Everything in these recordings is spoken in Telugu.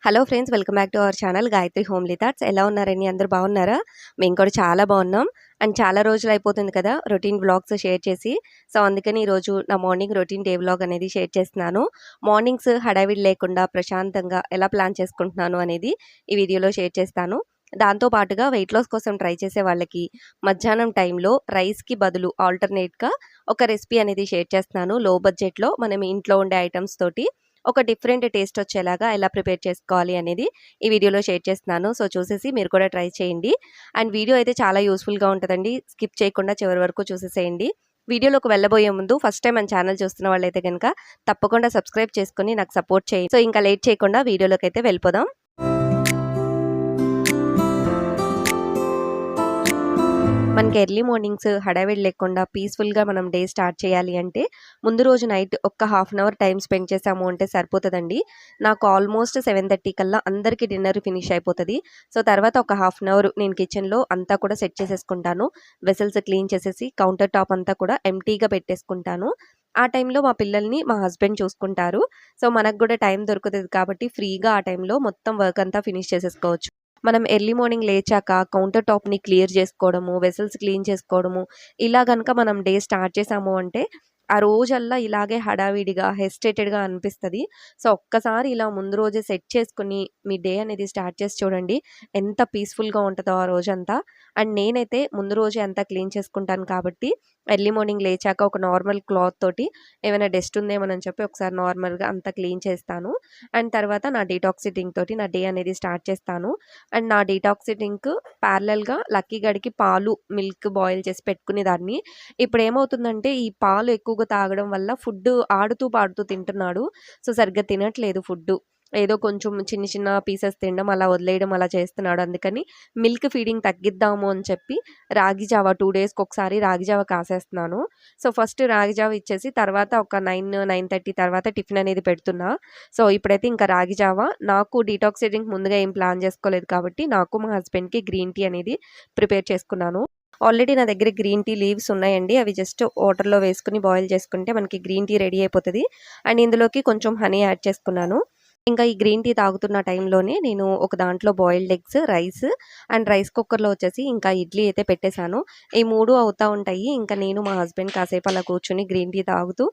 Hello friends, welcome back to our channel Gayatri homely thoughts. ఎలా ఉన్నారండి? అందరూ బాగున్నారా? మేము కూడా చాలా బాగున్నాం. అండ్ చాలా రోజులు అయిపోతుంది కదా రొటీన్ వ్లాగ్స్ షేర్ చేసి. సో అందుకని ఈరోజు నా మార్నింగ్ రొటీన్ డే వ్లాగ్ అనేది షేర్ చేస్తున్నాను. మార్నింగ్స్ హడావిడి లేకుండా ప్రశాంతంగా ఎలా ప్లాన్ చేసుకుంటున్నాను అనేది ఈ వీడియోలో షేర్ చేస్తాను. దాంతో పాటుగా వెయిట్ లాస్ కోసం ట్రై చేసే వాళ్ళకి మధ్యాహ్నం టైంలో రైస్కి బదులు ఆల్టర్నేట్గా ఒక రెసిపీ అనేది షేర్ చేస్తున్నాను. లో బడ్జెట్లో మనం ఇంట్లో ఉండే ఐటమ్స్ తోటి ఒక డిఫరెంట్ టేస్ట్ వచ్చేలాగా ఎలా ప్రిపేర్ చేసుకోవాలి అనేది ఈ వీడియోలో షేర్ చేస్తున్నాను. సో చూసేసి మీరు కూడా ట్రై చేయండి. అండ్ వీడియో అయితే చాలా యూస్ఫుల్గా ఉంటుందండి. స్కిప్ చేయకుండా చివరి వరకు చూసేసేయండి. వీడియోలోకి వెళ్ళబోయే ముందు ఫస్ట్ టైం మన ఛానల్ చూస్తున్న వాళ్ళైతే కనుక తప్పకుండా సబ్స్క్రైబ్ చేసుకుని నాకు సపోర్ట్ చేయండి. సో ఇంకా లేట్ చేయకుండా వీడియోలోకి అయితే వెళ్ళిపోదాం. మనకి ఎర్లీ మార్నింగ్స్ హడావిడి లేకుండా పీస్ఫుల్గా మనం డే స్టార్ట్ చేయాలి అంటే ముందు రోజు నైట్ ఒక్క half an hour time spend చేసాము అంటే సరిపోతుందండి. నాకు ఆల్మోస్ట్ 7:30 కల్లా అందరికీ డిన్నర్ ఫినిష్ అయిపోతుంది. సో తర్వాత ఒక హాఫ్ అన్ అవర్ నేను కిచెన్లో అంతా కూడా సెట్ చేసేసుకుంటాను. వెసల్స్ క్లీన్ చేసేసి కౌంటర్ టాప్ అంతా కూడా ఎంటీగా పెట్టేసుకుంటాను. ఆ టైంలో మా పిల్లల్ని మా హస్బెండ్ చూసుకుంటారు. సో మనకు కూడా టైం దొరుకుతుంది కాబట్టి ఫ్రీగా ఆ టైంలో మొత్తం వర్క్ అంతా ఫినిష్ చేసేసుకోవచ్చు. మనం ఎర్లీ మార్నింగ్ లేచాక కౌంటర్ టాప్‌ని క్లియర్ చేసుకోవడము, వెసల్స్ క్లీన్ చేసుకోవడము, ఇలా గనక మనం డే స్టార్ట్ చేసాము అంటే, ఆ రోజల్లా ఇలాగే హడావిడిగా, హెస్టేటెడ్‌గా అనిపిస్తది. సో, ఒక్కసారి ఇలా ముందు రోజే సెట్ చేసుకొని, మీ డే అనేది స్టార్ట్ చేసి చూడండి. ఎంత పీస్‌ఫుల్‌గా ఉంటదో ఆ రోజంతా. అండ్ నేనైతే ముందు రోజే అంతా క్లీన్ చేసుకుంటాను కాబట్టి, ఎర్లీ మార్నింగ్ లేచాక ఒక నార్మల్ క్లాత్ తోటి ఏమైనా డస్ట్ ఉందేమోనని చెప్పి ఒకసారి నార్మల్‌గా అంతా క్లీన్ చేస్తాను. అండ్ తర్వాత నా డీటాక్సిటింగ్ తోటి నా డే అనేది స్టార్ట్ చేస్తాను. అండ్ నా డీటాక్సిటింగ్‌కి ప్యారలల్‌గా లక్కీ గడికి పాలు, మిల్క్ బాయిల్ చేసి పెట్టుకునేదాన్ని. ఇప్పుడేమవుతుందంటే ఈ పాలు ఎక్కువగా తాగడం వల్ల ఫుడ్డు ఆడుతూ పాడుతూ తింటున్నాడు. సో, సరిగ్గా తినట్లేదు ఫుడ్డు. ఏదో కొంచెం చిన్న చిన్న పీసెస్ తినడం, అలా వదిలేయడం అలా చేస్తున్నాడు. అందుకని మిల్క్ ఫీడింగ్ తగ్గిద్దాము అని చెప్పి రాగి జావ 2 డేస్‌కొకసారి రాగి జావ కాసేస్తున్నాను. సో, ఫస్ట్ రాగి జావ ఇచ్చేసి తర్వాత ఒక 9, 9:30 తర్వాత టిఫిన్ అనేది పెడుతున్నా. సో, ఇప్పుడైతే ఇంకా రాగి జావ నాకు డీటాక్సిటింగ్‌కి ముందుగా ఏం ప్లాన్ చేసుకోలేదు కాబట్టి నాకు, మా హస్బెండ్‌కి గ్రీన్ టీ అనేది ప్రిపేర్ చేసుకున్నాను. ఆల్రెడీ నా దగ్గర గ్రీన్ టీ లీవ్స్ ఉన్నాయండి. అవి జస్ట్ వాటర్‌లో వేసుకొని బాయిల్ చేసుకుంటే మనకి గ్రీన్ టీ రెడీ అయిపోతది. అండ్ ఇందులోకి కొంచెం హనీ యాడ్ చేసుకున్నాను. ఇంకా ఈ గ్రీన్ టీ తాగుతున్న టైంలోనే నేను ఒక దాంట్లో boiled eggs, rice and rice కుక్కర్‌లో వచ్చేసి ఇంకా ఇడ్లీ అయితే పెట్టేశాను. ఈ 3 అవుతా ఉంటాయి. ఇంకా నేను, మా హస్బెండ్ కాసేపు అలా కూర్చొని గ్రీన్ టీ తాగుతూ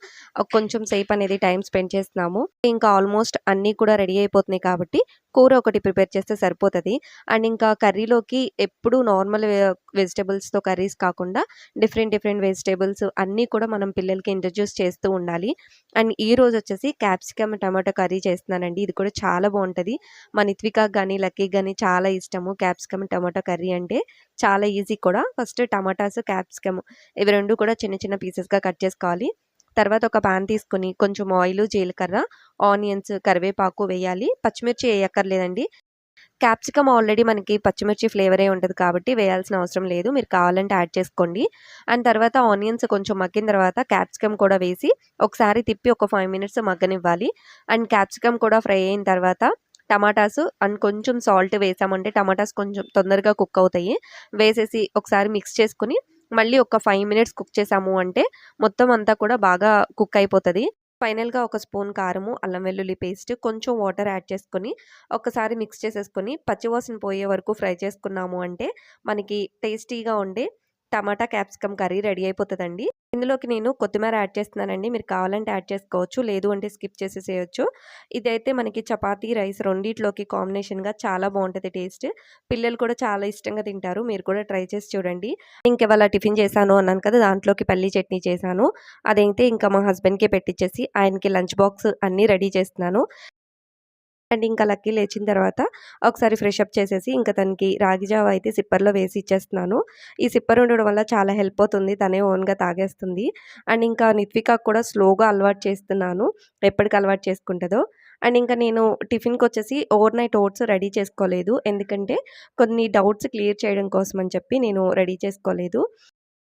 కొంచెం సేపు అనేది టైం స్పెండ్ చేస్తున్నాము. ఇంకా ఆల్మోస్ట్ అన్నీ కూడా రెడీ అయిపోతున్నాయి కాబట్టి కూర ఒకటి ప్రిపేర్ చేస్తే సరిపోతది. అండ్ ఇంకా కర్రీలోకి ఎప్పుడూ నార్మల్ వెజిటబుల్స్‌తో కర్రీస్ కాకుండా డిఫరెంట్ డిఫరెంట్ వెజిటబుల్స్ అన్నీ కూడా మనం పిల్లలకి ఇంట్రడ్యూస్ చేస్తూ ఉండాలి. అండ్ ఈరోజు వచ్చేసి క్యాప్సికమ్ టమాటో కర్రీ చేస్తున్నానండి. ఇది కూడా చాలా బాగుంటది. మా నిత్వికాకి గానీ, లక్కీకి గానీ చాలా ఇష్టము క్యాప్సికమ్ టమాటో కర్రీ అంటే. చాలా ఈజీ కూడా. ఫస్ట్ టమాటాస్, క్యాప్సికమ్ ఇవి 2 కూడా చిన్న చిన్న పీసెస్‌గా కట్ చేసుకోవాలి. తర్వాత ఒక పాన్ తీసుకొని కొంచెం ఆయిలు, జీలకర్ర, ఆనియన్స్, కరివేపాకు వేయాలి. పచ్చిమిర్చి ఎయక్కర్లేదండి. క్యాప్సికమ్ ఆల్రెడీ మనకి పచ్చిమిర్చి ఫ్లేవరే ఉంటది కాబట్టి వేయాల్సిన అవసరం లేదు. మీరు కావాలంటే యాడ్ చేసుకోండి. అండ్ తర్వాత ఆనియన్స్ కొంచెం మగ్గిన తర్వాత క్యాప్సికమ్ కూడా వేసి ఒకసారి తిప్పి ఒక 5 మినిట్స్ మగ్గనివ్వాలి. అండ్ క్యాప్సికమ్ కూడా ఫ్రై అయిన తర్వాత టమాటాస్ అండ్ కొంచెం సాల్ట్ వేసామంటే టమాటాస్ కొంచెం తొందరగా కుక్ అవుతాయి. వేసేసి ఒకసారి మిక్స్ చేసుకొని మళ్ళీ ఒక 5 మినిట్స్ కుక్ చేసాము అంటే మొత్తం అంతా కూడా బాగా కుక్ అయిపోతది. ఫైనల్‌గా ఒక స్పూన్ కారము, అల్లం వెల్లుల్లి పేస్ట్, కొంచెం వాటర్ యాడ్ చేసుకొని ఒక్కసారి మిక్స్ చేసేసుకొని పచ్చివాసన పోయే వరకు ఫ్రై చేసుకున్నాము అంటే మనకి టేస్టీగా ఉండే టమాటా క్యాప్సికమ్ కర్రీ రెడీ అయిపోతదండి. ఇందులోకి నేను కొత్తిమీర యాడ్ చేస్తున్నానండి. మీరు కావాలంటే యాడ్ చేసుకోవచ్చు. లేదు అంటే స్కిప్ చేసేసేయొచ్చు. ఇదైతే మనకి చపాతీ, రైస్ రెండిట్లోకి కాంబినేషన్‌గా చాలా బావుంటది టేస్ట్. పిల్లలు కూడా చాలా ఇష్టంగా తింటారు. మీరు కూడా ట్రై చేసి చూడండి. ఇంకివాళ టిఫిన్ చేశాను అన్నాను కదా! దాంట్లోకి పల్లీ చట్నీ చేశాను. అదైతే ఇంకా మా హస్బెండ్‌కే పెట్టిచ్చేసి ఆయనకి లంచ్ బాక్స్ అన్నీ రెడీ చేస్తున్నాను. అండ్ ఇంకా లక్కీ లేచిన తర్వాత ఒకసారి ఫ్రెష్ అప్ చేసేసి ఇంకా తనకి రాగి జావ అయితే సిప్పర్‌లో వేసి ఇచ్చేస్తున్నాను. ఈ సిప్పర్ ఉండడం వల్ల చాలా హెల్ప్ అవుతుంది. తనే ఓన్‌గా తాగేస్తుంది. అండ్ ఇంకా నిత్వికాకి కూడా స్లోగా అలవాటు చేస్తున్నాను. ఎప్పటికి అలవాటు చేసుకుంటదో. అండ్ ఇంకా నేను టిఫిన్‌కొచ్చేసి ఓవర్ నైట్ ఓట్స్ రెడీ చేసుకోలేదు. ఎందుకంటే కొన్ని డౌట్స్ క్లియర్ చేయడం కోసం అని చెప్పి నేను రెడీ చేసుకోలేదు.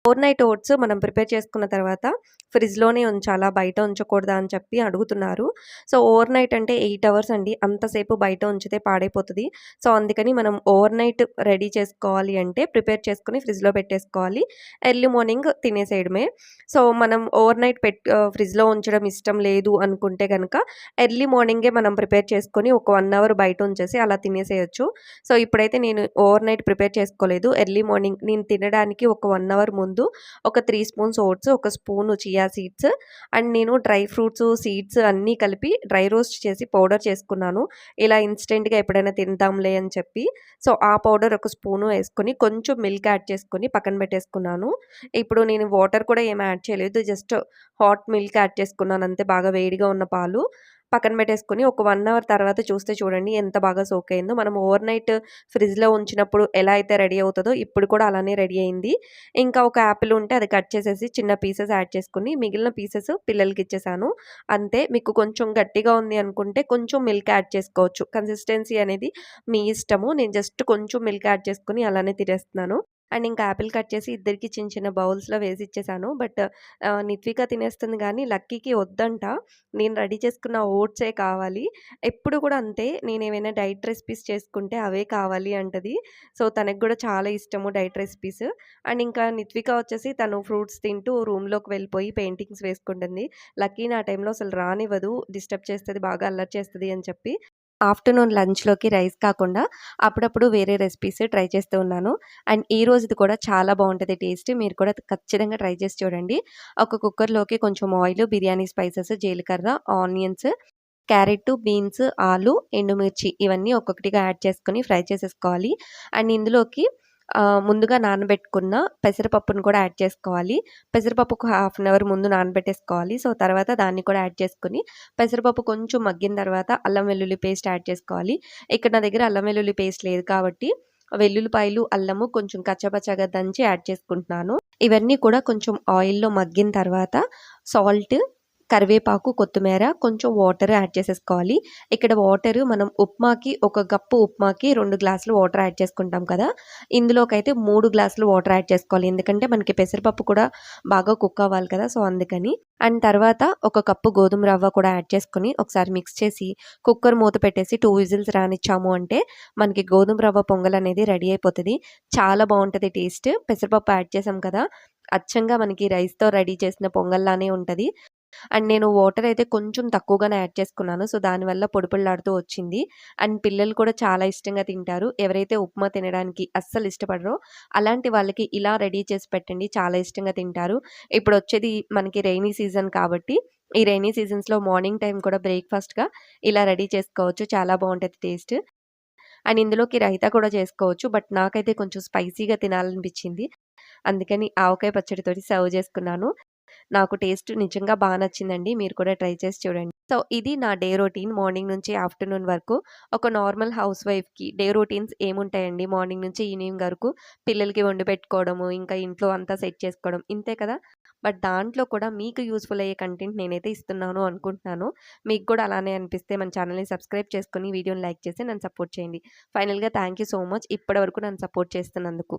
ఓవర్‌నైట్ ఓట్స్ మనం ప్రిపేర్ చేసుకున్న తర్వాత ఫ్రిడ్జ్‌లోనే ఉంచాలా? బయట ఉంచకూడదా? అని చెప్పి అడుగుతున్నారు. సో, ఓవర్‌నైట్ అంటే 8 అవర్స్ అండి. అంతసేపు బయట ఉంచితే పాడైపోతది. సో, అందుకని మనం ఓవర్‌నైట్ రెడీ చేసుకోవాలి అంటే ప్రిపేర్ చేసుకొని ఫ్రిడ్జ్‌లో పెట్టేసుకోవాలి. ఎర్లీ మార్నింగ్ తినేసేయడమే. సో, మనం ఓవర్‌నైట్ ఫ్రిడ్జ్‌లో ఉంచడం ఇష్టం లేదు అనుకుంటే గనక ఎర్లీ మార్నింగే మనం ప్రిపేర్ చేసుకొని ఒక 1 అవర్ బయట ఉంచేసి అలా తినేసేయొచ్చు. సో, ఇప్పుడైతే నేను ఓవర్‌నైట్ ప్రిపేర్ చేసుకోలేదు. ఎర్లీ మార్నింగ్ నేను తినడానికి ఒక 1 అవర్ ముందు ఒక 3 స్పూన్స్ ఓట్స్, ఒక స్పూను చియా సీడ్స్ అండ్ నేను డ్రై ఫ్రూట్స్, సీడ్స్ అన్నీ కలిపి డ్రై రోస్ట్ చేసి పౌడర్ చేసుకున్నాను. ఇలా ఇన్‌స్టెంట్‌గా ఎప్పుడైనా తిందాంలే అని చెప్పి. సో, ఆ పౌడర్ ఒక స్పూను ఏసుకొని కొంచెం మిల్క్ యాడ్ చేసుకొని పక్కన పెట్టేసుకున్నాను. ఇప్పుడు నేను వాటర్ కూడా ఏమి యాడ్ చేయలేదు. జస్ట్ హాట్ మిల్క్ యాడ్ చేసుకున్నాను అంతే, బాగా వేడిగా ఉన్న పాలు. పక్కన పెట్టేసుకొని ఒక 1 అవర్ తర్వాత చూస్తే చూడండి ఎంత బాగా సోక్ అయిందో. మనం ఓవర్‌నైట్ ఫ్రిడ్జ్‌లో ఉంచినప్పుడు ఎలా అయితే రెడీ అవుతదో ఇప్పుడు కూడా అలానే రెడీ అయింది. ఇంకా ఒక యాపిల్ ఉంటే అది కట్ చేసేసి చిన్న పీసెస్ యాడ్ చేసుకొని మిగిలిన పీసెస్ పిల్లలకిచ్చేసాను. అంతే. మీకు కొంచెం గట్టిగా ఉంది అనుకుంటే కొంచెం మిల్క్ యాడ్ చేసుకోవచ్చు. కన్సిస్టెన్సీ అనేది మీ ఇష్టము. నేను జస్ట్ కొంచెం మిల్క్ యాడ్ చేసుకొని అలానే తినేస్తున్నాను. అండ్ ఇంకా యాపిల్ కట్ చేసి ఇద్దరికీ చిన్న చిన్న బౌల్స్‌లో వేసి ఇచ్చేసాను. బట్ నిత్విక తినేస్తుంది గానీ లక్కీకి వద్దంట. నేను రెడీ చేసుకున్న ఓట్సే కావాలి. ఎప్పుడు కూడా అంతే. నేనేమైనా డైట్ రెసిపీస్ చేసుకుంటే అవే కావాలి అంటది. సో, తనకి గూడా చాలా ఇష్టము డైట్ రెసిపీస్. అండ్ ఇంకా నిత్విక వచ్చేసి తను ఫ్రూట్స్ తింటూ రూమ్‌లోకి వెళ్ళిపోయి పెయింటింగ్స్ వేసుకుంటుంది. లక్కీని ఆ టైంలో అసలు రానివ్వదు. డిస్టర్బ్ చేస్తది, బాగా అల్లరి చేస్తది అని చెప్పి. ఆఫ్టర్‌నూన్ లంచ్‌లోకి రైస్ కాకుండా అప్పుడప్పుడు వేరే రెసిపీస్ ట్రై చేస్తూ ఉన్నాను. అండ్ ఈ రోజుది కూడా చాలా బావుంటది టేస్ట్. మీరు కూడా ఖచ్చితంగా ట్రై చేసి చూడండి. ఒక కుక్కర్‌లోకి కొంచెం ఆయిల్, బిర్యానీ స్పైసెస్, జీలకర్ర, ఆనియన్స్, క్యారెట్టు, బీన్స్, ఆలు, ఎండుమిర్చి ఇవన్నీ ఒక్కొక్కటిగా యాడ్ చేసుకొని ఫ్రై చేసేసుకోవాలి. అండ్ ఇందులోకి ముందుగా నానబెట్టుకున్న పెసరపప్పును కూడా యాడ్ చేసుకోవాలి. పెసరపప్పు ఒక హాఫ్ అన్ అవర్ ముందు నానబెట్టేసుకోవాలి. సో, తర్వాత దాన్ని కూడా యాడ్ చేసుకొని పెసరపప్పు కొంచెం మగ్గిన తర్వాత అల్లం వెల్లుల్లి పేస్ట్ యాడ్ చేసుకోవాలి. ఇక్కడ నా దగ్గర అల్లం వెల్లుల్లి పేస్ట్ లేదు కాబట్టి వెల్లుల్లిపాయలు, అల్లము కొంచెం కచ్చాపచ్చాగా దంచి యాడ్ చేసుకుంటున్నాను. ఇవన్నీ కూడా కొంచెం ఆయిల్‌లో మగ్గిన తర్వాత సాల్ట్, కరివేపాకు, కొత్తిమీర, కొంచెం వాటర్ యాడ్ చేసేసుకోవాలి. ఇక్కడ వాటరు మనం ఒక కప్పు ఉప్మాకి 2 గ్లాసులు వాటర్ యాడ్ చేసుకుంటాం కదా! ఇందులోకైతే 3 గ్లాసులు వాటర్ యాడ్ చేసుకోవాలి. ఎందుకంటే మనకి పెసరపప్పు కూడా బాగా కుక్ అవ్వాలి కదా! సో, అందుకని. అండ్ తర్వాత ఒక కప్పు గోధుమ రవ్వ కూడా యాడ్ చేసుకొని ఒకసారి మిక్స్ చేసి కుక్కర్ మూత పెట్టేసి 2 విజిల్స్ రానిచ్చాము అంటే మనకి గోధుమ రవ్వ పొంగలనేది రెడీ అయిపోతది. చాలా బావుంటది టేస్ట్. పెసరపప్పు యాడ్ చేసాం కదా! అచ్చంగా మనకి రైస్‌తో రెడీ చేసిన పొంగల్లానే ఉంటది. అండ్ నేను వాటర్ అయితే కొంచెం తక్కువగానే యాడ్ చేసుకున్నాను. సో, దానివల్ల పొడి పొడిలాడుతూ వచ్చింది. అండ్ పిల్లలు కూడా చాలా ఇష్టంగా తింటారు. ఎవరైతే ఉప్మా తినడానికి అస్సలు ఇష్టపడరో అలాంటి వాళ్ళకి ఇలా రెడీ చేసి పెట్టండి. చాలా ఇష్టంగా తింటారు. ఇప్పుడొచ్చేది మనకి రెయినీ సీజన్ కాబట్టి ఈ రెయినీ సీజన్స్‌లో మార్నింగ్ టైమ్ కూడా బ్రేక్‌ఫాస్ట్‌గా ఇలా రెడీ చేసుకోవచ్చు. చాలా బావుంటది టేస్ట్. అండ్ ఇందులోకి రైతా కూడా చేసుకోవచ్చు. బట్ నాకైతే కొంచెం స్పైసీగా తినాలనిపించింది. అందుకని ఆవకాయ పచ్చడితోటి సర్వ్ చేసుకున్నాను. నాకు టేస్ట్ నిజంగా నచ్చిందండి. మీరు కూడా ట్రై చేసి చూడండి. సో, ఇది నా డే రొటీన్ మార్నింగ్ నుంచి ఆఫ్టర్‌నూన్ వరకు. ఒక నార్మల్ హౌస్ వైఫ్‌కి డే రొటీన్స్ ఏముంటాయండి మార్నింగ్ నుంచి ఈవినింగ్ వరకు. పిల్లలకి వండి పెట్టుకోవడము, ఇంకా ఇంట్లో అంతా సెట్ చేసుకోవడం ఇంతే కదా! బట్ దాంట్లో కూడా మీకు యూజ్‌ఫుల్ అయ్యే కంటెంట్ నేనైతే ఇస్తున్నాను అనుకుంటున్నాను. మీకు కూడా అలానే అనిపిస్తే మన ఛానెల్‌ని సబ్స్క్రైబ్ చేసుకొని, వీడియోని లైక్ చేసి నన్ను సపోర్ట్ చేయండి. ఫైనల్‌గా థాంక్ యూ సో మచ్ ఇప్పటి వరకు నన్ను సపోర్ట్ చేస్తున్నందుకు.